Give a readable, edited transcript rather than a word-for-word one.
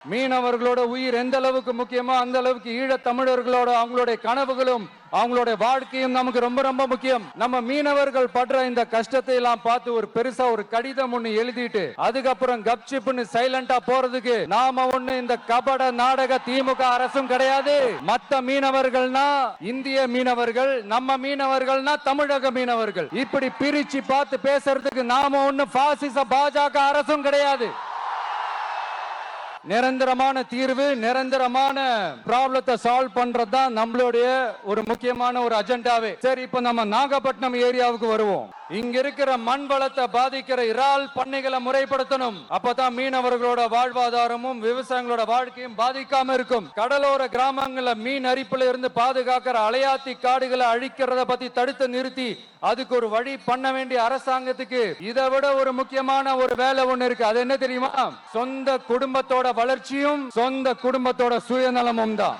மீனவர்களோட உயிர் எந்த அளவுக்கு முக்கியமோ அந்த அளவுக்கு ஈழத் தமிழர்களோட அவங்களுடைய கனவுகளும் அவங்களுடைய வாழ்க்கையும் நமக்கு ரொம்ப ரொம்ப முக்கியம். நம்ம மீனவர்கள் படுற இந்த கஷ்டத்தை எல்லாம் பார்த்து ஒரு பெருசா ஒரு கடிதம் ஒண்ணு எழுதிட்டு அதுக்கப்புறம் கப்சிப்னு சைலண்டா போறதுக்கு நாம ஒண்ணு இந்த கபட நாடக திமுக அரசும் கிடையாது. மத்த மீனவர்கள்னா இந்திய மீனவர்கள், நம்ம மீனவர்கள்னா தமிழக மீனவர்கள், இப்படி பிரிச்சு பார்த்து பேசுறதுக்கு நாம ஒண்ணு பாசிச பாஜக அரசும் கிடையாது. நிரந்தரமான தீர்வு, நிரந்தரமான ப்ராப்ளத்தை சால்வ் பண்றதுதான் நம்மளுடைய ஒரு முக்கியமான ஒரு அஜெண்டாவே. சரி, இப்ப நம்ம நாகப்பட்டினம் ஏரியாவுக்கு வருவோம். இங்க இருக்கிற மண் வளத்தை பாதிக்கிற இறால் பண்ணைகளை முறைப்படுத்தணும். அப்பதான் மீனவர்களோட வாழ்வாதாரமும் விவசாயிகளோட வாழ்க்கையும் பாதிக்காம இருக்கும். கடலோர கிராமங்கள்ல மீன் அரிப்புல இருந்து பாதுகாக்கிற அலையாத்தி காடுகளை அழிக்கிறத பத்தி தடுத்து நிறுத்தி அதுக்கு ஒரு வழி பண்ண வேண்டிய அரசாங்கத்துக்கு இதை விட ஒரு முக்கியமான ஒரு வேலை ஒண்ணு இருக்கு. அது என்ன தெரியுமா? சொந்த குடும்பத்தோட வளர்ச்சியும் சொந்த குடும்பத்தோட சுயநலமும் தான்.